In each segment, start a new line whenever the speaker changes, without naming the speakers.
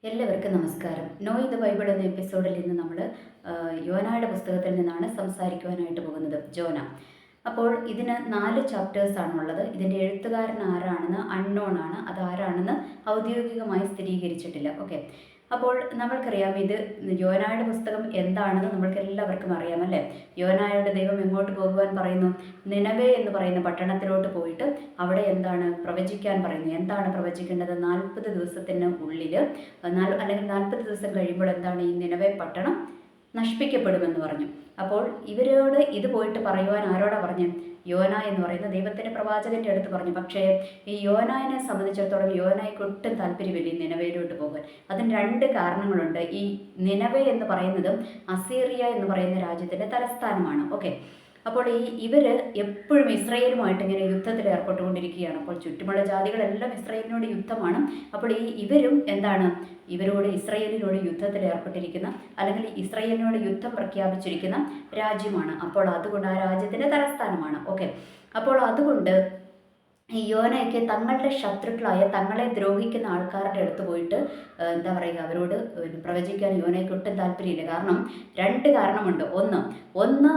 എല്ലാവർക്കും നമസ്കാരം. നോ ഇത് ബൈബിൾ എന്ന എപ്പിസോഡിൽ നിന്ന് നമ്മൾ യോനയുടെ പുസ്തകത്തിൽ നിന്നാണ് സംസാരിക്കുവാനായിട്ട് പോകുന്നത്. ജോന. അപ്പോൾ ഇതിന് 4 ചാപ്റ്റേഴ്സാണുള്ളത്. ഇതിൻ്റെ എഴുത്തുകാരൻ ആരാണെന്ന് അൺനോൺ ആണ്. അതാരാണെന്ന് ഔദ്യോഗികമായി സ്ഥിരീകരിച്ചിട്ടില്ല. ഓക്കെ. അപ്പോൾ നമ്മൾക്കറിയാം ഇത് യോനയുടെ പുസ്തകം എന്താണെന്ന് നമ്മൾക്ക് എല്ലാവർക്കും അറിയാം അല്ലേ. യോനയുടെ ദൈവം എങ്ങോട്ട് പോകുവാൻ പറയുന്നു? നിനവേ എന്ന് പറയുന്ന പട്ടണത്തിലോട്ട് പോയിട്ട് അവിടെ എന്താണ് പ്രവചിക്കാൻ പറയുന്നു. എന്താണ് പ്രവചിക്കേണ്ടത്? 40 ദിവസത്തിന് ഉള്ളിൽ അല്ലെങ്കിൽ 40 ദിവസം കഴിയുമ്പോൾ എന്താണ് ഈ നിനവേ പട്ടണം നശിപ്പിക്കപ്പെടുമെന്ന് പറഞ്ഞു. അപ്പോൾ ഇവരോട് ഇത് പോയിട്ട് പറയുവാൻ ആരോടാ പറഞ്ഞു? യോന എന്ന് പറയുന്ന ദൈവത്തിൻ്റെ പ്രവാചകൻ്റെ അടുത്ത് പറഞ്ഞു. പക്ഷേ ഈ യോനായെ സംബന്ധിച്ചിടത്തോളം യോനായ്ക്ക് ഒട്ടും താല്പര്യമില്ല ഈ നിനവയിലോട്ട് പോകാൻ. അതിന് 2 കാരണങ്ങളുണ്ട്. ഈ നിനവേ എന്ന് പറയുന്നതും അസീറിയ എന്ന് പറയുന്ന രാജ്യത്തിൻ്റെ തലസ്ഥാനമാണ്. ഓക്കെ. അപ്പോൾ ഇവർ എപ്പോഴും ഇസ്രായേലുമായിട്ട് ഇങ്ങനെ യുദ്ധത്തിൽ ഏർപ്പെട്ടുകൊണ്ടിരിക്കുകയാണ്. അപ്പോൾ ചുറ്റുമുള്ള ജാതികളെല്ലാം ഇസ്രായേലിനോട് യുദ്ധമാണ്. അപ്പോൾ ഇവരും എന്താണ് ഇസ്രായേലിനോട് യുദ്ധത്തിൽ ഏർപ്പെട്ടിരിക്കുന്ന അല്ലെങ്കിൽ ഇസ്രായേലിനോട് യുദ്ധം പ്രഖ്യാപിച്ചിരിക്കുന്ന രാജ്യമാണ്. അപ്പോൾ അതുകൊണ്ട് ആ രാജ്യത്തിൻ്റെ തലസ്ഥാനമാണ്. ഓക്കെ. അപ്പോൾ അതുകൊണ്ട് ഈ യോനയ്ക്ക് തങ്ങളുടെ ശത്രുക്കളായ തങ്ങളെ ദ്രോഹിക്കുന്ന ആൾക്കാരുടെ അടുത്ത് പോയിട്ട് എന്താ പറയുക, അവരോട് പ്രവചിക്കാൻ യോനയ്ക്ക് ഒട്ടും താല്പര്യമില്ല. കാരണം 2 കാരണമുണ്ട്. ഒന്ന്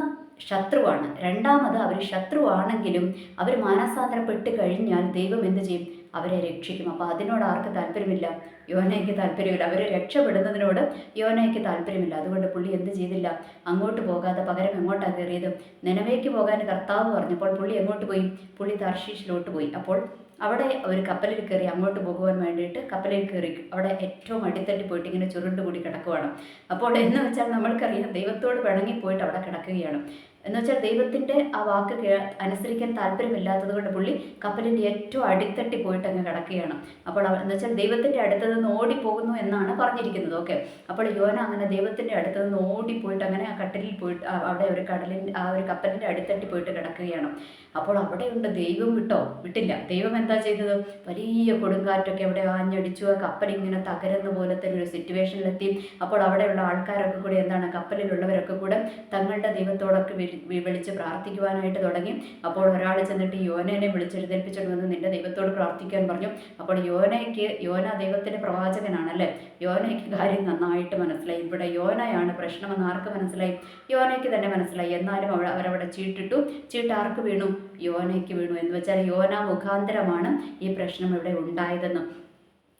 ശത്രുവാണ്. രണ്ടാമത് അവർ ശത്രുവാണെങ്കിലും അവർ മാനസാന്തരപ്പെട്ട് കഴിഞ്ഞാൽ ദൈവം എന്ത് ചെയ്യും? അവരെ രക്ഷിക്കും. അപ്പോൾ അതിനോട് ആർക്ക് താല്പര്യമില്ല? യോനയ്ക്ക് താല്പര്യമില്ല. അവർ രക്ഷപ്പെടുന്നതിനോട് യോനയ്ക്ക് താല്പര്യമില്ല. അതുകൊണ്ട് പുള്ളി എന്ത് ചെയ്തില്ല? അങ്ങോട്ട് പോകാതെ പകരം എങ്ങോട്ടാണ് കയറിയത്? നിനവേക്ക് പോകാൻ കർത്താവ് പറഞ്ഞപ്പോൾ പുള്ളി എങ്ങോട്ട് പോയി? പുള്ളി തർശീഷിലോട്ട് പോയി. അപ്പോൾ അവിടെ ഒരു കപ്പലിൽ കയറി അങ്ങോട്ട് പോകുവാൻ വേണ്ടിയിട്ട് കപ്പലിൽ കയറി അവിടെ ഏറ്റവും അടിത്തട്ടി പോയിട്ട് ഇങ്ങനെ ചുരുണ്ടുകൂടി കിടക്കുവാണ്. അപ്പോൾ എന്ന് വെച്ചാൽ നമ്മൾക്കറിയാം ദൈവത്തോട് പിണങ്ങിപ്പോയിട്ട് അവിടെ കിടക്കുകയാണ്. എന്ന് വെച്ചാൽ ദൈവത്തിൻ്റെ ആ വാക്ക് അനുസരിക്കാൻ താല്പര്യമില്ലാത്തത് കൊണ്ട് പുള്ളി കപ്പലിൻ്റെ ഏറ്റവും അടിത്തട്ടി പോയിട്ട് അങ്ങ് കിടക്കുകയാണ്. അപ്പോൾ എന്ന് വെച്ചാൽ ദൈവത്തിൻ്റെ അടുത്ത് നിന്ന് ഓടിപ്പോകുന്നു എന്നാണ് പറഞ്ഞിരിക്കുന്നത്. ഓക്കെ. അപ്പോൾ യോന അങ്ങനെ ദൈവത്തിൻ്റെ അടുത്ത് നിന്ന് ഓടിപ്പോയിട്ട് അങ്ങനെ ആ കട്ടലിൽ പോയിട്ട് അവിടെ ഒരു ഒരു കപ്പലിൻ്റെ അടിത്തട്ടി പോയിട്ട് കിടക്കുകയാണ്. അപ്പോൾ അവിടെയുണ്ട് ദൈവം വിട്ടില്ല. ദൈവം എന്താ ചെയ്തത്? വലിയ കൊടുങ്കാറ്റൊക്കെ അവിടെ ആഞ്ഞടിച്ചു. ആ കപ്പൽ ഇങ്ങനെ തകരുന്ന പോലത്തെ ഒരു സിറ്റുവേഷനിലെത്തി. അപ്പോൾ അവിടെയുള്ള ആൾക്കാരൊക്കെ കൂടെ എന്താണ്, കപ്പലിലുള്ളവരൊക്കെ കൂടെ തങ്ങളുടെ ദൈവത്തോടൊക്കെ വിളിച്ച് പ്രാർത്ഥിക്കുവാനായിട്ട് തുടങ്ങി. അപ്പോൾ ഒരാൾ ചെന്നിട്ട് യോനയെ വിളിച്ചെഴുന്നേൽപ്പിച്ചിട്ട് വന്ന് നിന്റെ ദൈവത്തോട് പ്രാർത്ഥിക്കാൻ പറഞ്ഞു. അപ്പോൾ യോന ദൈവത്തിൻ്റെ പ്രവാചകനാണല്ലേ. യോനയ്ക്ക് കാര്യം നന്നായിട്ട് മനസ്സിലായി. ഇവിടെ യോനയാണ് പ്രശ്നമെന്ന് ആർക്ക് മനസ്സിലായി? യോനയ്ക്ക് തന്നെ മനസ്സിലായി. എന്നാലും അവരവിടെ ചീട്ട് ആർക്ക് വീണു? യോനയ്ക്ക് വീണു. എന്ന് വെച്ചാൽ യോന മുഖാന്തരമാണ് ഈ പ്രശ്നം ഇവിടെ ഉണ്ടായതെന്ന്.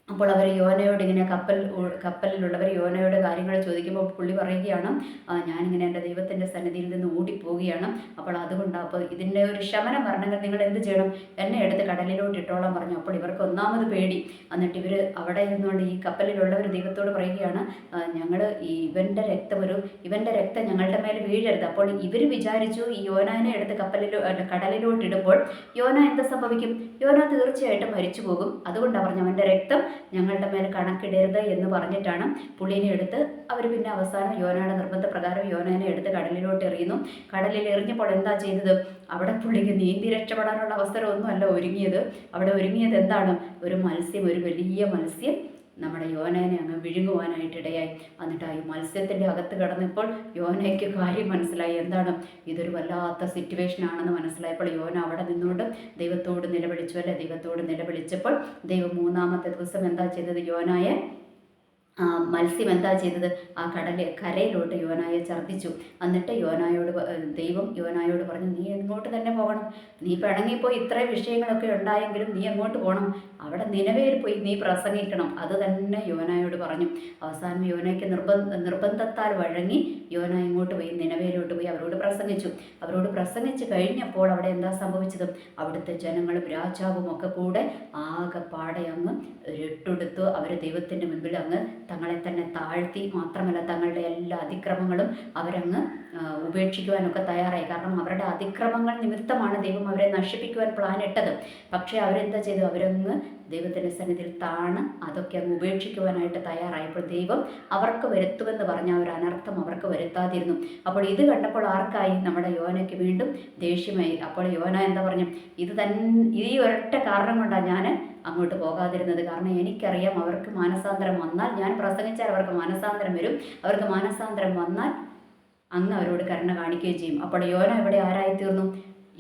അപ്പോൾ അവർ യോനയോട് ഇങ്ങനെ കപ്പലിലുള്ളവർ യോനയോട് കാര്യങ്ങൾ ചോദിക്കുമ്പോൾ പുള്ളി പറയുകയാണ്, ഞാനിങ്ങനെ എൻ്റെ ദൈവത്തിൻ്റെ സന്നിധിയിൽ നിന്ന് ഓടിപ്പോവുകയാണ്. അപ്പോൾ അതുകൊണ്ടാണ്. അപ്പോൾ ഇതിൻ്റെ ഒരു ശമനം വരണമെങ്കിൽ നിങ്ങൾ എന്ത് ചെയ്യണം? എന്നെ എടുത്ത് കടലിലോട്ട് ഇട്ടോളാൻ പറഞ്ഞു. അപ്പോൾ ഇവർക്ക് ഒന്നാമത് പേടി. എന്നിട്ട് ഇവർ അവിടെ ഇരുന്നുകൊണ്ട് ഈ കപ്പലിലുള്ളവർ ദൈവത്തോട് പറയുകയാണ്, ഞങ്ങൾ ഇവൻ്റെ രക്തം ഞങ്ങളുടെ മേലെ വീഴരുത്. അപ്പോൾ ഇവർ വിചാരിച്ചു ഈ യോനാനെ എടുത്ത് കടലിലോട്ട് ഇടുമ്പോൾ യോന എന്ത് സംഭവിക്കും? യോന തീർച്ചയായിട്ടും മരിച്ചു പോകും. അതുകൊണ്ടാണ് പറഞ്ഞു അവൻ്റെ രക്തം ഞങ്ങളുടെ മേലെ കണക്കിടരുത് എന്ന് പറഞ്ഞിട്ടാണ് പുള്ളിനെ എടുത്ത് അവർ പിന്നെ അവസാനം യോനയുടെ നിർബന്ധപ്രകാരം യോനനെ എടുത്ത് കടലിലോട്ട് എറിയുന്നു. കടലിൽ എറിഞ്ഞപ്പോൾ എന്താ ചെയ്തത്? അവിടെ പുള്ളിക്ക് നീന്തി രക്ഷപ്പെടാനുള്ള അവസരമൊന്നുമല്ല ഒരുങ്ങിയത്. അവിടെ ഒരുങ്ങിയത് എന്താണ്? ഒരു വലിയ മത്സ്യം നമ്മുടെ യോനേനെ അങ്ങ് വിഴുങ്ങുവാനായിട്ടിടയായി. എന്നിട്ട് ഈ മത്സ്യത്തിൻ്റെ അകത്ത് കിടന്നപ്പോൾ യോനയ്ക്ക് കാര്യം മനസ്സിലായി. എന്താണ്? ഇതൊരു വല്ലാത്ത സിറ്റുവേഷൻ ആണെന്ന് മനസ്സിലായപ്പോൾ യോന അവിടെ നിന്നുകൊണ്ട് ദൈവത്തോട് നിലവിളിച്ചു അല്ലേ. ദൈവത്തോട് നിലവിളിച്ചപ്പോൾ ദൈവം 3-ാമത്തെ ദിവസം എന്താ ചെയ്തത്? മത്സ്യം എന്താ ചെയ്തത്? ആ കരയിലോട്ട് യോനായെ ഛർദ്ദിച്ചു. എന്നിട്ട് ദൈവം യോനായോട് പറഞ്ഞു, നീ എങ്ങോട്ട് തന്നെ പോകണം? നീ പിണങ്ങിപ്പോയി ഇത്രയും വിഷയങ്ങളൊക്കെ ഉണ്ടായെങ്കിലും നീ എങ്ങോട്ട് പോകണം? അവിടെ നിനവേൽ പോയി നീ പ്രസംഗിക്കണം. അത് തന്നെ യോനായോട് പറഞ്ഞു. അവസാനം യോനയ്ക്ക് നിർബന്ധത്താൽ വഴങ്ങി യോന ഇങ്ങോട്ട് പോയി, നിനവേലോട്ട് പോയി അവരോട് പ്രസംഗിച്ച് കഴിഞ്ഞപ്പോൾ അവിടെ എന്താ സംഭവിച്ചത്? അവിടുത്തെ ജനങ്ങളും രാജാവും ഒക്കെ കൂടെ ആകെപ്പാടെ അങ്ങ് രട്ടെടുത്ത് അവർ ദൈവത്തിൻ്റെ മുൻപിൽ അങ്ങ് തങ്ങളെ തന്നെ താഴ്ത്തി, മാത്രമല്ല തങ്ങളുടെ എല്ലാ അതിക്രമങ്ങളും അവരങ്ങ് ഉപേക്ഷിക്കുവാനൊക്കെ തയ്യാറായി. കാരണം അവരുടെ അതിക്രമങ്ങൾ നിമിത്തമാണ് ദൈവം അവരെ നശിപ്പിക്കുവാൻ പ്ലാൻ ഇട്ടത്. പക്ഷേ അവരെന്താ ചെയ്തു? അവരങ്ങ് ദൈവത്തിൻ്റെ സന്നിധിയിൽ താണ് അതൊക്കെ അങ്ങ് ഉപേക്ഷിക്കുവാനായിട്ട് തയ്യാറായപ്പോൾ ദൈവം അവർക്ക് വരുത്തുമെന്ന് പറഞ്ഞ ഒരു അനർത്ഥം അവർക്ക് വരുത്താതിരുന്നു. അപ്പോൾ ഇത് കണ്ടപ്പോൾ ആർക്കായി? നമ്മുടെ യോനയ്ക്ക് വീണ്ടും ദേഷ്യമായി. അപ്പോൾ യോന എന്താ പറഞ്ഞു? ഈ ഒരൊറ്റ കാരണം കൊണ്ടാണ് ഞാൻ അങ്ങോട്ട് പോകാതിരുന്നത്. കാരണം എനിക്കറിയാം അവർക്ക് മാനസാന്തരം വന്നാൽ, ഞാൻ പ്രസംഗിച്ചാൽ അവർക്ക് മാനസാന്തരം വരും. അവർക്ക് മാനസാന്തരം വന്നാൽ അങ്ങ് അവരോട് കരുണ കാണിക്കുകയും ചെയ്യും. അപ്പോൾ യോന ഇവിടെ ആരായിത്തീർന്നു?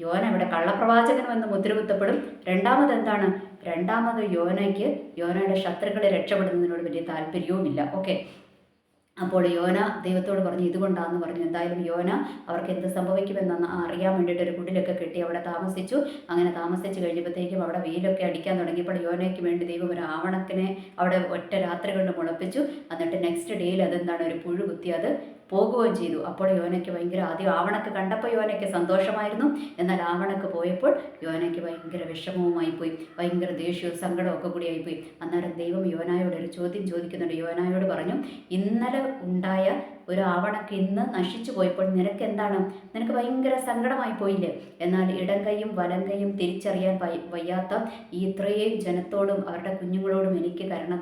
യോന ഇവിടെ കള്ളപ്രവാചകനും എന്ന് മുദ്രകുത്തപ്പെടും. രണ്ടാമത് എന്താണ്? രണ്ടാമത് യോനയുടെ ശത്രുക്കളെ രക്ഷപ്പെടുന്നതിനോട് വലിയ താല്പര്യവുമില്ല. ഓക്കെ, അപ്പോൾ യോന ദൈവത്തോട് പറഞ്ഞു ഇതുകൊണ്ടാന്ന് പറഞ്ഞു. എന്തായാലും യോന അവർക്ക് എന്ത് സംഭവിക്കുമെന്ന് അറിയാൻ വേണ്ടിയിട്ട് ഒരു കുടിലൊക്കെ കെട്ടി അവിടെ താമസിച്ചു. അങ്ങനെ താമസിച്ച് കഴിഞ്ഞപ്പോഴത്തേക്കും അവിടെ വെയിലൊക്കെ അടിക്കാൻ തുടങ്ങിയപ്പോൾ യോനയ്ക്ക് വേണ്ടി ദൈവം ഒരു ആവണക്കിനെ അവിടെ ഒറ്റ രാത്രി കൊണ്ട് മുളപ്പിച്ചു. എന്നിട്ട് നെക്സ്റ്റ് ഡേയിൽ അതെന്താണ് ഒരു പുഴു കുത്തി അത് പോകുകയും ചെയ്തു. അപ്പോൾ യോനയ്ക്ക് ഭയങ്കര ആദ്യം ആവണക്ക് കണ്ടപ്പോൾ യോനയ്ക്ക് സന്തോഷമായിരുന്നു. എന്നാൽ ആവണക്ക് പോയപ്പോൾ യോനയ്ക്ക് ഭയങ്കര വിഷമവുമായി പോയി, ഭയങ്കര ദേഷ്യവും സങ്കടവും ഒക്കെ കൂടി ആയിപ്പോയി. അന്നേരം ദൈവം യോനായോട് ഒരു ചോദ്യം ചോദിക്കുന്നുണ്ട്. യോനായോട് പറഞ്ഞു, ഇന്നലെ ഉണ്ടായ ഒരു ആവണക്ക് ഇന്ന് നശിച്ചു പോയപ്പോൾ നിനക്ക് എന്താണ്, നിനക്ക് ഭയങ്കര സങ്കടമായി പോയില്ലേ? എന്നാൽ ഇടം കൈയും വലം കൈയും തിരിച്ചറിയാൻ വയ്യാത്ത ഈ ഇത്രയും ജനത്തോടും അവരുടെ കുഞ്ഞുങ്ങളോടും എനിക്ക് കരുണ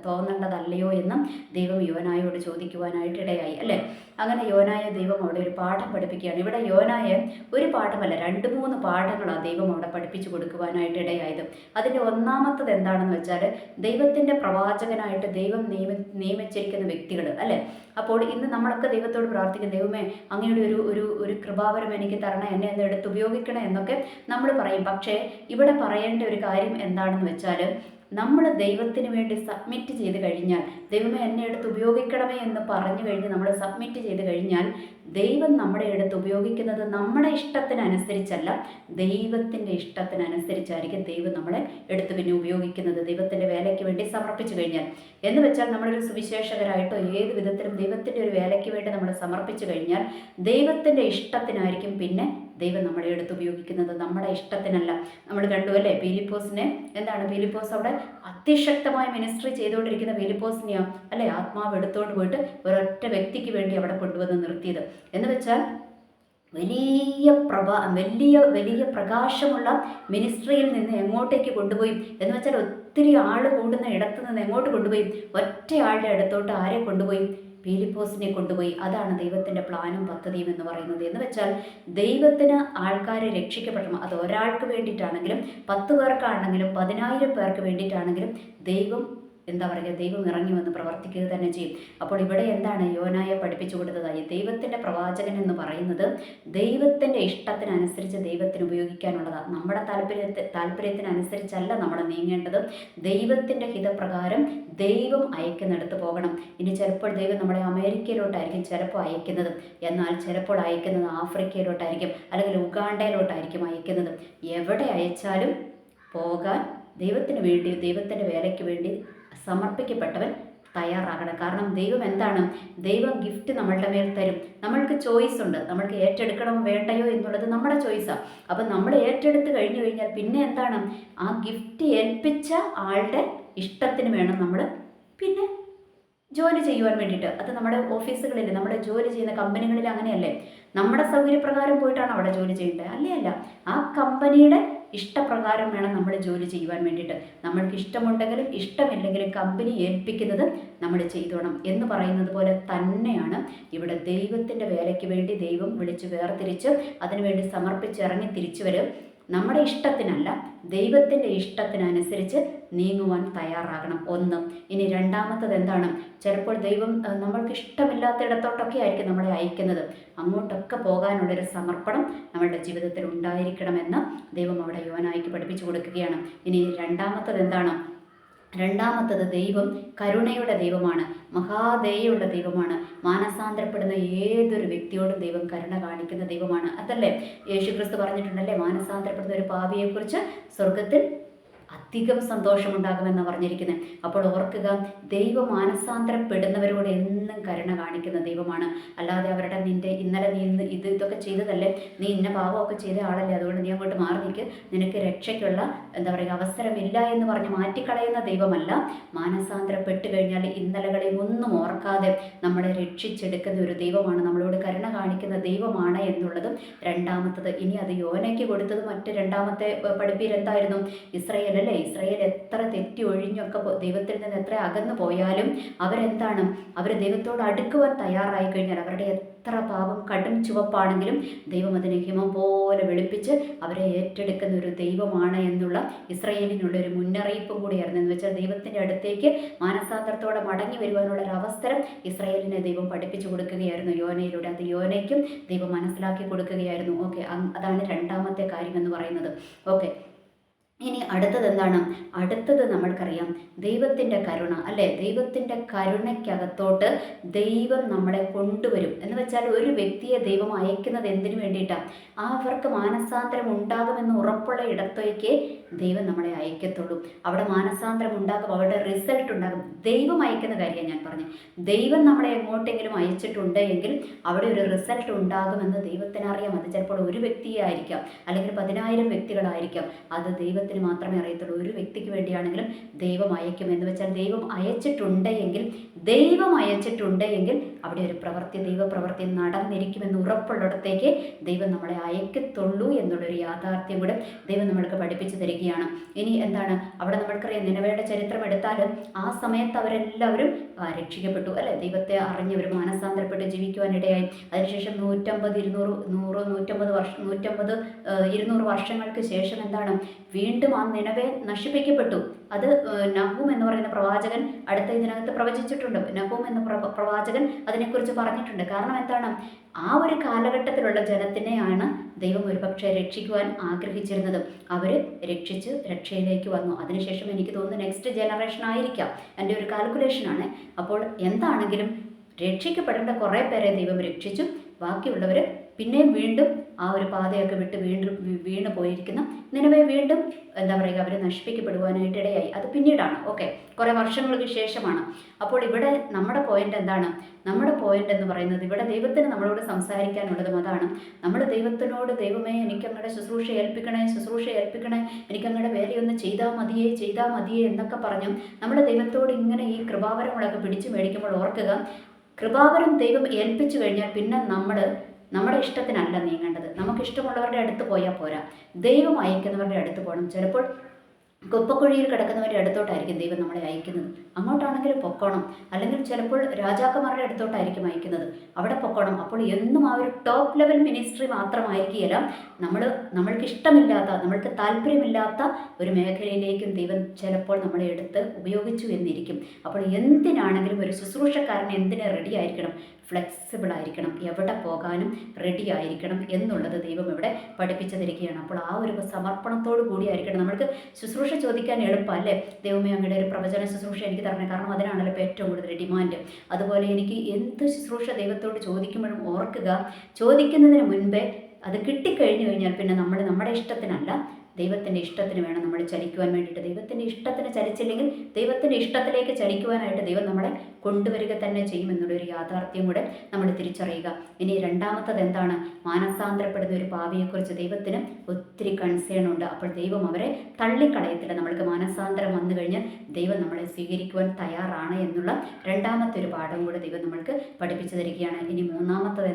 തോന്നേണ്ടതല്ലയോ എന്ന് ദൈവം യോനായോട് ചോദിക്കുവാനായിട്ട് ഇടയായി അല്ലേ. അങ്ങനെ യോനായ ദൈവം അവിടെ ഒരു പാഠം പഠിപ്പിക്കുകയാണ്. ഇവിടെ യോനായ ഒരു പാഠമല്ല 2-3 പാഠങ്ങളാണ് ദൈവം അവിടെ പഠിപ്പിച്ചു കൊടുക്കുവാനായിട്ട് ഇടയായത്. അതിൻ്റെ ഒന്നാമത്തത് എന്താണെന്ന് വെച്ചാൽ ദൈവത്തിൻ്റെ പ്രവാചകനായിട്ട് ദൈവം നിയമിച്ചിരിക്കുന്ന വ്യക്തികൾ അല്ലേ. അപ്പോൾ ഇന്ന് നമ്മളൊക്കെ ദൈവത്തോട് പ്രാർത്ഥിക്കും, ദൈവമേ അങ്ങയുടെ ഒരു കൃപാവരം എനിക്ക് തരണം, എന്നെ ഒന്ന് എടുത്ത് ഉപയോഗിക്കണേ എന്നൊക്കെ നമ്മൾ പറയും. പക്ഷേ ഇവിടെ പറയേണ്ട ഒരു കാര്യം എന്താണെന്ന് വെച്ചാൽ നമ്മൾ ദൈവത്തിന് വേണ്ടി സബ്മിറ്റ് ചെയ്ത് കഴിഞ്ഞാൽ, ദൈവമേ എന്നെ എടുത്ത് ഉപയോഗിക്കണമേ എന്ന് പറഞ്ഞു കഴിഞ്ഞ് നമ്മൾ സബ്മിറ്റ് ചെയ്ത് കഴിഞ്ഞാൽ ദൈവം നമ്മുടെ എടുത്ത് ഉപയോഗിക്കുന്നത് നമ്മുടെ ഇഷ്ടത്തിനനുസരിച്ചല്ല, ദൈവത്തിൻ്റെ ഇഷ്ടത്തിനനുസരിച്ചായിരിക്കും ദൈവം നമ്മളെ എടുത്ത് പിന്നെ ഉപയോഗിക്കുന്നത്, ദൈവത്തിൻ്റെ വേലയ്ക്ക് വേണ്ടി സമർപ്പിച്ചു കഴിഞ്ഞാൽ. എന്ന് വെച്ചാൽ നമ്മളൊരു സുവിശേഷകരായിട്ടോ ഏത് വിധത്തിലും ദൈവത്തിൻ്റെ ഒരു വേലയ്ക്ക് വേണ്ടി നമ്മൾ സമർപ്പിച്ചു കഴിഞ്ഞാൽ ദൈവത്തിൻ്റെ ഇഷ്ടത്തിനായിരിക്കും പിന്നെ ദൈവം നമ്മളെ എടുത്ത് ഉപയോഗിക്കുന്നത്, നമ്മുടെ ഇഷ്ടത്തിനല്ല. നമ്മൾ കണ്ടു അല്ലേ ഫിലിപ്പോസിനെ, എന്താണ് ഫിലിപ്പോസ് അവിടെ അതിശക്തമായ മിനിസ്ട്രി ചെയ്തുകൊണ്ടിരിക്കുന്ന ഫിലിപ്പോസിനെയോ അല്ലെ ആത്മാവ് എടുത്തോണ്ട് പോയിട്ട് ഒരൊറ്റ വ്യക്തിക്ക് വേണ്ടി അവിടെ കൊണ്ടുവന്ന് നിർത്തിയത്. എന്ന് വെച്ചാൽ വലിയ പ്രകാശമുള്ള മിനിസ്ട്രിയിൽ നിന്ന് എങ്ങോട്ടേക്ക് കൊണ്ടുപോയി എന്ന് വെച്ചാൽ ഒത്തിരി ആൾ കൂടുന്ന ഇടത്ത് നിന്ന് എങ്ങോട്ട് കൊണ്ടുപോയി, ഒറ്റയാളുടെ അടുത്തോട്ട് ആരെ കൊണ്ടുപോയി, ഫിലിപ്പോസിനെ കൊണ്ടുപോയി. അതാണ് ദൈവത്തിൻ്റെ പ്ലാനും പദ്ധതിയും എന്ന് പറയുന്നത്. എന്ന് വെച്ചാൽ ദൈവത്തിന് ആൾക്കാരെ രക്ഷിക്കപ്പെടണം. അത് ഒരാൾക്ക് വേണ്ടിയിട്ടാണെങ്കിലും 10 പേർക്കാണെങ്കിലും 10,000 പേർക്ക് വേണ്ടിയിട്ടാണെങ്കിലും ദൈവം ദൈവം ഇറങ്ങി വന്ന് പ്രവർത്തിക്കുക തന്നെ ചെയ്യും. അപ്പോൾ ഇവിടെ എന്താണ് യോനായെ പഠിപ്പിച്ചു കൊടുത്തതായി ദൈവത്തിൻ്റെ പ്രവാചകൻ എന്ന് പറയുന്നത് ദൈവത്തിൻ്റെ ഇഷ്ടത്തിനനുസരിച്ച് ദൈവത്തിന് ഉപയോഗിക്കാനുള്ളതാണ്. നമ്മുടെ താല്പര്യത്തിനനുസരിച്ചല്ല നമ്മൾ നീങ്ങേണ്ടത്, ദൈവത്തിൻ്റെ ഹിതപ്രകാരം ദൈവം അയക്കുന്നിടത്ത് പോകണം. ഇനി ചിലപ്പോൾ ദൈവം നമ്മളെ അമേരിക്കയിലോട്ടായിരിക്കും ചിലപ്പോൾ അയക്കുന്നത്, എന്നാൽ ചിലപ്പോൾ അയക്കുന്നത് ആഫ്രിക്കയിലോട്ടായിരിക്കും, അല്ലെങ്കിൽ ഉഗാണ്ടയിലോട്ടായിരിക്കും അയക്കുന്നത്. എവിടെ അയച്ചാലും പോകാൻ ദൈവത്തിന് വേണ്ടി, ദൈവത്തിൻ്റെ വേലയ്ക്ക് വേണ്ടി സമർപ്പിക്കപ്പെട്ടവൻ തയ്യാറാകണം. കാരണം ദൈവം എന്താണ്, ദൈവം ഗിഫ്റ്റ് നമ്മളുടെ മേൽ തരും. നമ്മൾക്ക് ചോയ്സ് ഉണ്ട്, നമ്മൾക്ക് ഏറ്റെടുക്കണമോ വേണ്ടയോ എന്നുള്ളത് നമ്മുടെ ചോയ്സാണ്. അപ്പം നമ്മൾ ഏറ്റെടുത്ത് കഴിഞ്ഞു കഴിഞ്ഞാൽ പിന്നെ എന്താണ്, ആ ഗിഫ്റ്റ് ഏൽപ്പിച്ച ആളുടെ ഇഷ്ടത്തിന് വേണം നമ്മൾ പിന്നെ ജോലി ചെയ്യുവാൻ വേണ്ടിയിട്ട്. അത് നമ്മുടെ ഓഫീസുകളിൽ, നമ്മുടെ ജോലി ചെയ്യുന്ന കമ്പനികളിൽ അങ്ങനെയല്ലേ, നമ്മുടെ സൗകര്യപ്രകാരം പോയിട്ടാണ് അവിടെ ജോലി ചെയ്യേണ്ടത് അല്ല. ആ കമ്പനിയുടെ ഇഷ്ടപ്രകാരം വേണം നമ്മൾ ജോലി ചെയ്യുവാൻ വേണ്ടിയിട്ട്. നമ്മൾക്ക് ഇഷ്ടമുണ്ടെങ്കിലും ഇഷ്ടമില്ലെങ്കിലും കമ്പനി ഏൽപ്പിക്കുന്നത് നമ്മൾ ചെയ്തോണം എന്ന് പറയുന്നത് പോലെ തന്നെയാണ് ഇവിടെ ദൈവത്തിൻ്റെ വേലയ്ക്ക് വേണ്ടി ദൈവം വിളിച്ച് വേർതിരിച്ച് അതിനുവേണ്ടി സമർപ്പിച്ചിറങ്ങി തിരിച്ചു വരും. നമ്മുടെ ഇഷ്ടത്തിനല്ല, ദൈവത്തിൻ്റെ ഇഷ്ടത്തിനനുസരിച്ച് നീങ്ങുവാൻ തയ്യാറാകണം. ഒന്ന്. ഇനി രണ്ടാമത്തത് എന്താണ്, ചിലപ്പോൾ ദൈവം നമ്മൾക്ക് ഇഷ്ടമില്ലാത്തിടത്തോട്ടൊക്കെ ആയിരിക്കും നമ്മളെ അയക്കുന്നത്. അങ്ങോട്ടൊക്കെ പോകാനുള്ളൊരു സമർപ്പണം നമ്മളുടെ ജീവിതത്തിൽ ഉണ്ടായിരിക്കണമെന്ന് ദൈവം അവിടെ യോനായ്ക്ക് പഠിപ്പിച്ചു കൊടുക്കുകയാണ്. ഇനി രണ്ടാമത്തത് എന്താണ്, രണ്ടാമത്തത് ദൈവം കരുണയുടെ ദൈവമാണ്, മഹാദയുള്ള ദൈവമാണ്. മാനസാന്തരപ്പെടുന്ന ഏതൊരു വ്യക്തിയോടും ദൈവം കരുണ കാണിക്കുന്ന ദൈവമാണ്. അതല്ലേ യേശുക്രിസ്തു പറഞ്ഞിട്ടുണ്ടല്ലേ, മാനസാന്തരപ്പെടുന്ന ഒരു പാപിയെക്കുറിച്ച് സ്വർഗത്തിൽ അധികം സന്തോഷമുണ്ടാകുമെന്നാണ് പറഞ്ഞിരിക്കുന്നത്. അപ്പോൾ ഓർക്കുക, ദൈവം മാനസാന്തരപ്പെടുന്നവരോട് എന്നും കരുണ കാണിക്കുന്ന ദൈവമാണ്. അല്ലാതെ അവരുടെ ഇന്നലെ നീ ഇതൊക്കെ ചെയ്തതല്ലേ, നീ ഇന്ന പാപമൊക്കെ ചെയ്ത ആളല്ലേ, അതുകൊണ്ട് നീ അങ്ങോട്ട് മാറി നിൽക്ക്, നിനക്ക് രക്ഷയ്ക്കുള്ള അവസരമില്ല എന്ന് പറഞ്ഞ് മാറ്റിക്കളയുന്ന ദൈവമല്ല. മാനസാന്തരപ്പെട്ട് കഴിഞ്ഞാൽ ഇന്നലകളെയും ഒന്നും ഓർക്കാതെ നമ്മളെ രക്ഷിച്ചെടുക്കുന്ന ഒരു ദൈവമാണ്, നമ്മളോട് കരുണ കാണിക്കുന്ന ദൈവമാണ് എന്നുള്ളതും രണ്ടാമത്തത്. ഇനി അത് യോനയ്ക്ക് കൊടുത്തത് മറ്റ് രണ്ടാമത്തെ പഠിപ്പീരെന്തായിരുന്നു, ഇസ്രായേൽ അല്ലേ. ഇസ്രായേൽ എത്ര തെറ്റി ഒഴിഞ്ഞൊക്കെ ദൈവത്തിൽ നിന്ന് എത്ര അകന്നു പോയാലും അവരെന്താണ്, അവർ ദൈവത്തോട് അടുക്കുവാൻ തയ്യാറായി കഴിഞ്ഞാൽ അവരുടെ എത്ര പാപം കടും ചുവപ്പാണെങ്കിലും ദൈവം അതിനെ ഹിമം പോലെ വെളുപ്പിച്ച് അവരെ ഏറ്റെടുക്കുന്ന ഒരു ദൈവമാണ് എന്നുള്ള ഇസ്രായേലിനുള്ള ഒരു മുന്നറിയിപ്പും കൂടിയായിരുന്നു. എന്ന് വെച്ചാൽ ദൈവത്തിൻ്റെ അടുത്തേക്ക് മാനസാന്തരത്തോടെ മടങ്ങി വരുവാനുള്ള ഒരു അവസരം ഇസ്രായേലിനെ ദൈവം പഠിപ്പിച്ചു കൊടുക്കുകയായിരുന്നു യോനയിലൂടെ. അത് യോനയ്ക്കും ദൈവം മനസ്സിലാക്കി കൊടുക്കുകയായിരുന്നു. ഓക്കെ, അതാണ് രണ്ടാമത്തെ കാര്യം എന്ന് പറയുന്നത്. ഓക്കെ, ഇനി അടുത്തത് എന്താണ്? അടുത്തത് നമ്മൾക്കറിയാം ദൈവത്തിൻ്റെ കരുണ, അല്ലേ? ദൈവത്തിൻ്റെ കരുണയ്ക്കകത്തോട്ട് ദൈവം നമ്മളെ കൊണ്ടുവരും എന്ന് വെച്ചാൽ ഒരു വ്യക്തിയെ ദൈവം അയക്കുന്നത് എന്തിനു വേണ്ടിയിട്ടാണ്? അവർക്ക് മാനസാന്തരം ഉണ്ടാകുമെന്ന് ഉറപ്പുള്ള ഇടത്തേക്ക് ദൈവം നമ്മളെ അയക്കത്തുള്ളൂ. അവിടെ മാനസാന്തരം ഉണ്ടാകും, അവിടെ റിസൾട്ട് ഉണ്ടാകും. ദൈവം അയക്കുന്ന കാര്യമാണ് ഞാൻ പറഞ്ഞത്. ദൈവം നമ്മളെ എങ്ങോട്ടെങ്കിലും അയച്ചിട്ടുണ്ട് എങ്കിൽ അവിടെ ഒരു റിസൾട്ട് ഉണ്ടാകുമെന്ന് ദൈവത്തിന് അറിയാം. അത് ചിലപ്പോൾ ഒരു വ്യക്തിയെ ആയിരിക്കാം, അല്ലെങ്കിൽ 10,000 വ്യക്തികളായിരിക്കാം. അത് ദൈവത്തിന് മാത്രമേ അറിയത്തുള്ളൂ. ഒരു വ്യക്തിക്ക് വേണ്ടിയാണെങ്കിലും ദൈവം അയക്കും. എന്ന് വെച്ചാൽ ദൈവം അയച്ചിട്ടുണ്ട് എങ്കിൽ അവിടെ ഒരു പ്രവൃത്തി, ദൈവപ്രവൃത്തി നടന്നിരിക്കുമെന്ന് ഉറപ്പുള്ളിടത്തേക്ക് ദൈവം നമ്മളെ അയക്കത്തുള്ളൂ എന്നുള്ളൊരു യാഥാർത്ഥ്യം കൂടെ ദൈവം നമ്മൾക്ക് പഠിപ്പിച്ചു തരികയാണ്. ഇനി എന്താണ്? അവിടെ നമ്മൾക്കറിയാം, നിനവയുടെ ചരിത്രം എടുത്താൽ ആ സമയത്ത് അവരെല്ലാവരും രക്ഷിക്കപ്പെട്ടു, അല്ലെ? ദൈവത്തെ അറിഞ്ഞവർ മാനസാന്തരപ്പെട്ട് ജീവിക്കുവാനിടയായി. അതിനുശേഷം 200 വർഷങ്ങൾക്ക് ശേഷം എന്താണ്? വീണ്ടും ആ നിനവെ നശിപ്പിക്കപ്പെട്ടു. അത് നഹൂം എന്ന് പറയുന്ന പ്രവാചകൻ അടുത്ത ഇതിനകത്ത് പ്രവചിച്ചിട്ടുണ്ട്. നഹൂം എന്ന പ്രവാചകൻ അതിനെക്കുറിച്ച് പറഞ്ഞിട്ടുണ്ട്. കാരണം എന്താണ്? ആ ഒരു കാലഘട്ടത്തിലുള്ള ജനത്തിനെയാണ് ദൈവം ഒരുപക്ഷെ രക്ഷിക്കുവാൻ ആഗ്രഹിച്ചിരുന്നത്. അവർ രക്ഷിച്ച് രക്ഷയിലേക്ക് വന്നു. അതിനുശേഷം എനിക്ക് തോന്നുന്നു നെക്സ്റ്റ് ജനറേഷൻ ആയിരിക്കാം, എൻ്റെ ഒരു കാൽക്കുലേഷനാണ്. അപ്പോൾ എന്താണെങ്കിലും രക്ഷിക്കപ്പെടേണ്ട കുറേ പേരെ ദൈവം രക്ഷിച്ചു. ബാക്കിയുള്ളവർ പിന്നെയും വീണ്ടും ആ ഒരു പാതയൊക്കെ വിട്ട് വീണ് പോയിരിക്കുന്ന നിനവെ വീണ്ടും എന്താ പറയുക, അവർ നശിപ്പിക്കപ്പെടുവാനായിട്ട് ഇടയായി. അത് പിന്നീടാണ്, ഓക്കെ, കുറേ വർഷങ്ങൾക്ക് ശേഷമാണ്. അപ്പോൾ ഇവിടെ നമ്മുടെ പോയിന്റ് എന്താണ്? നമ്മുടെ പോയിന്റ് എന്ന് പറയുന്നത്, ഇവിടെ ദൈവത്തിന് നമ്മളോട് സംസാരിക്കാനുള്ളതും അതാണ്. നമ്മൾ ദൈവത്തിനോട്, ദൈവമേ എനിക്ക് അങ്ങയുടെ ശുശ്രൂഷ ഏൽപ്പിക്കണേ, എനിക്ക് അങ്ങയുടെ വേലയൊന്ന് ചെയ്താൽ മതിയേ എന്നൊക്കെ പറഞ്ഞു നമ്മൾ ദൈവത്തോട് ഇങ്ങനെ ഈ കൃപാവരങ്ങളൊക്കെ പിടിച്ചു മേടിക്കുമ്പോൾ ഓർക്കുക, കൃപാവരം ദൈവം ഏൽപ്പിച്ചു കഴിഞ്ഞാൽ പിന്നെ നമ്മുടെ ഇഷ്ടത്തിനല്ല നീങ്ങേണ്ടത്. നമുക്കിഷ്ടമുള്ളവരുടെ അടുത്ത് പോയാൽ പോരാ, ദൈവം അയക്കുന്നവരുടെ അടുത്ത് പോകണം. ചിലപ്പോൾ കുപ്പക്കുഴിയിൽ കിടക്കുന്നവരുടെ അടുത്തോട്ടായിരിക്കും ദൈവം നമ്മളെ അയക്കുന്നത്, അങ്ങോട്ടാണെങ്കിൽ പൊക്കോണം. അല്ലെങ്കിൽ ചിലപ്പോൾ രാജാക്കന്മാരുടെ അടുത്തോട്ടായിരിക്കും അയക്കുന്നത്, അവിടെ പൊക്കോണം. അപ്പോൾ എന്നും ആ ഒരു ടോപ്പ് ലെവൽ മിനിസ്ട്രി മാത്രമായിരിക്കില്ല. നമ്മൾക്ക് ഇഷ്ടമില്ലാത്ത, നമ്മൾക്ക് താല്പര്യമില്ലാത്ത ഒരു മേഖലയിലേക്കും ദൈവം ചിലപ്പോൾ നമ്മളെ എടുത്ത് ഉപയോഗിച്ചു എന്നിരിക്കും. അപ്പോൾ എന്തിനാണെങ്കിലും ഒരു ശുശ്രൂഷക്കാരൻ എന്തിന് റെഡി ആയിരിക്കണം? ഫ്ലെക്സിബിൾ ആയിരിക്കണം, എവിടെ പോകാനും റെഡി ആയിരിക്കണം എന്നുള്ളത് ദൈവം ഇവിടെ പഠിപ്പിച്ചു തരികയാണ്. അപ്പോൾ ആ ഒരു സമർപ്പണത്തോടു കൂടിയായിരിക്കണം. നമ്മൾക്ക് ശുശ്രൂഷ ചോദിക്കാൻ എളുപ്പമല്ലേ? ദൈവമേ അങ്ങയുടെ ഒരു പ്രവചന ശുശ്രൂഷ എനിക്ക് തരണേ, കാരണം അതിനാണല്ലോ ഇപ്പോൾ ഏറ്റവും കൂടുതൽ ഡിമാൻഡ്. അതുപോലെ എനിക്ക് എന്ത് ശുശ്രൂഷ ദൈവത്തോട് ചോദിക്കുമ്പോഴും ഓർക്കുക, ചോദിക്കുന്നതിന് മുൻപേ അത് കിട്ടിക്കഴിഞ്ഞു കഴിഞ്ഞാൽ പിന്നെ നമ്മുടെ ഇഷ്ടത്തിനല്ല, ദൈവത്തിൻ്റെ ഇഷ്ടത്തിന് വേണം നമ്മൾ ചലിക്കുവാൻ വേണ്ടിയിട്ട്. ദൈവത്തിൻ്റെ ഇഷ്ടത്തിന് ചലിച്ചില്ലെങ്കിൽ ദൈവത്തിൻ്റെ ഇഷ്ടത്തിലേക്ക് ചലിക്കുവാനായിട്ട് ദൈവം നമ്മളെ കൊണ്ടുവരിക തന്നെ ചെയ്യുമെന്നുള്ളൊരു യാഥാർത്ഥ്യം കൂടെ നമ്മൾ തിരിച്ചറിയുക. ഇനി രണ്ടാമത്തത് എന്താണ്? മാനസാന്തരപ്പെടുന്ന ഒരു പാപിയെക്കുറിച്ച് ദൈവത്തിന് ഒത്തിരി കൺസേൺ ഉണ്ട്. അപ്പോൾ ദൈവം അവരെ തള്ളിക്കളയത്തില്ല. നമ്മൾക്ക് മാനസാന്തരം വന്നു കഴിഞ്ഞാൽ ദൈവം നമ്മളെ സ്വീകരിക്കുവാൻ തയ്യാറാണ് എന്നുള്ള രണ്ടാമത്തെ ഒരു പാഠം കൂടെ ദൈവം നമ്മൾക്ക് പഠിപ്പിച്ചു തരികയാണ്. ഇനി മൂന്നാമത്തത്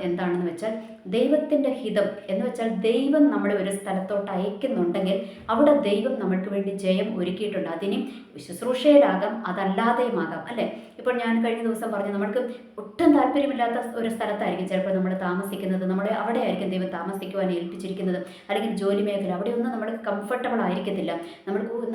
എന്താണെന്ന് വെച്ചാൽ ദൈവത്തിൻ്റെ ഹിതം എന്ന് വെച്ചാൽ ദൈവം നമ്മളെ ഒരു സ്ഥലത്തോട്ട് അയക്കുന്നുണ്ടെങ്കിൽ അവിടെ ദൈവം നമ്മൾക്ക് വേണ്ടി ജയം ഒരുക്കിയിട്ടുണ്ട്. അതിന് ശുശ്രൂഷയിലാകാം, അതല്ലാതെയുമാകാം, അല്ലേ? ഇപ്പോൾ ഞാൻ കഴിഞ്ഞ ദിവസം പറഞ്ഞു, നമ്മൾക്ക് ഒട്ടും താല്പര്യമില്ലാത്ത ഒരു സ്ഥലത്തായിരിക്കും ചിലപ്പോൾ നമ്മൾ താമസിക്കുന്നത്, അവിടെ ആയിരിക്കും ദൈവം താമസിക്കുവാൻ ഏൽപ്പിച്ചിരിക്കുന്നത്. അല്ലെങ്കിൽ ജോലി മേഖല, അവിടെയൊന്നും നമ്മൾക്ക് കംഫർട്ടബിൾ ആയിരിക്കത്തില്ല.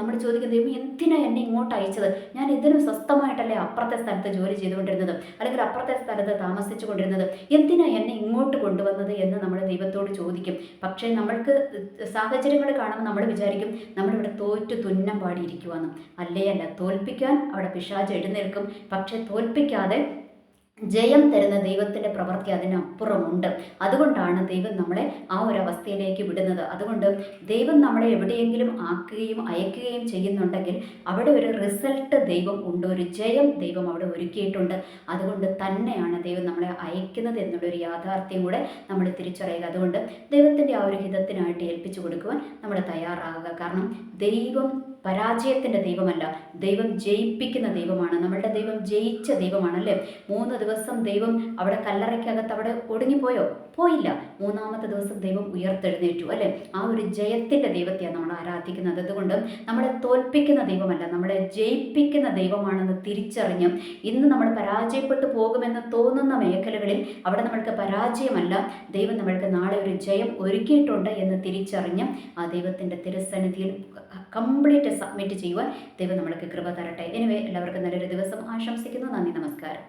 നമ്മൾ ചോദിക്കുന്ന ദൈവം എന്തിനാണ് എന്നെ ഇങ്ങോട്ട് അയച്ചത്? ഞാൻ ഇതിനും സ്വസ്ഥമായിട്ടല്ലേ അപ്പുറത്തെ സ്ഥലത്ത് ജോലി ചെയ്തുകൊണ്ടിരുന്നത്, അല്ലെങ്കിൽ അപ്പുറത്തെ സ്ഥലത്ത് താമസിച്ചു കൊണ്ടിരുന്നത്, എന്തിനാണ് എന്നെ ഇങ്ങോട്ട് കൊണ്ടുവന്നത് എന്ന് നമ്മൾ ദൈവത്തോട് ചോദിക്കും. പക്ഷേ നമ്മൾക്ക് സാഹചര്യങ്ങൾ കാണുമ്പോൾ നമ്മൾ വിചാരിക്കും നമ്മളിവിടെ തോറ്റു തുന്നം പാടിയിരിക്കുവാന്ന്. അല്ല, തോൽപ്പിക്കാൻ അവിടെ പിശാച് എഴുന്നേൽക്കും. പക്ഷെ തോൽപ്പിക്കാതെ ജയം തരുന്ന ദൈവത്തിൻ്റെ പ്രവൃത്തി അതിനപ്പുറമുണ്ട്. അതുകൊണ്ടാണ് ദൈവം നമ്മളെ ആ ഒരു അവസ്ഥയിലേക്ക് വിടുന്നത്. അതുകൊണ്ട് ദൈവം നമ്മളെ എവിടെയെങ്കിലും അയക്കുകയും ചെയ്യുന്നുണ്ടെങ്കിൽ അവിടെ ഒരു റിസൾട്ട് ദൈവം ഉണ്ട്, ഒരു ജയം ദൈവം അവിടെ ഒരുക്കിയിട്ടുണ്ട്. അതുകൊണ്ട് തന്നെയാണ് ദൈവം നമ്മളെ അയക്കുന്നത് എന്നുള്ളൊരു യാഥാർത്ഥ്യം കൂടെ നമ്മൾ തിരിച്ചറിയുക. അതുകൊണ്ട് ദൈവത്തിൻ്റെ ആ ഒരു ഹിതത്തിനായിട്ട് ഏൽപ്പിച്ചു കൊടുക്കുവാൻ നമ്മൾ തയ്യാറാകുക. കാരണം ദൈവം പരാജയത്തിൻ്റെ ദൈവമല്ല, ദൈവം ജയിപ്പിക്കുന്ന ദൈവമാണ്. നമ്മളുടെ ദൈവം ജയിച്ച ദൈവമാണ്, അല്ലേ? 3 ദിവസം ദൈവം അവിടെ കല്ലറയ്ക്കകത്ത് അവിടെ ഒടുങ്ങിപ്പോയോ? പോയില്ല. 3-ാമത്തെ ദിവസം ദൈവം ഉയർത്തെഴുന്നേറ്റു, അല്ലേ? ആ ഒരു ജയത്തിൻ്റെ ദൈവത്തെയാണ് നമ്മൾ ആരാധിക്കുന്നത്. അതുകൊണ്ട് നമ്മളെ തോൽപ്പിക്കുന്ന ദൈവമല്ല, നമ്മളെ ജയിപ്പിക്കുന്ന ദൈവമാണെന്ന് തിരിച്ചറിഞ്ഞ് ഇന്ന് നമ്മൾ പരാജയപ്പെട്ടു പോകുമെന്ന് തോന്നുന്ന മേഖലകളിൽ അവിടെ നമ്മൾക്ക് പരാജയമല്ല, ദൈവം നമ്മൾക്ക് നാളെ ഒരു ജയം ഒരുക്കിയിട്ടുണ്ട് എന്ന് തിരിച്ചറിഞ്ഞ് ആ ദൈവത്തിൻ്റെ തിരുസന്നിധിയിൽ കംപ്ലീറ്റ് സബ്മിറ്റ് ചെയ്യുവാൻ ദൈവം നമ്മൾക്ക് കൃപ തരട്ടെ. എനിവേ, എല്ലാവർക്കും നല്ലൊരു ദിവസം ആശംസിക്കുന്നു. നന്ദി, നമസ്കാരം.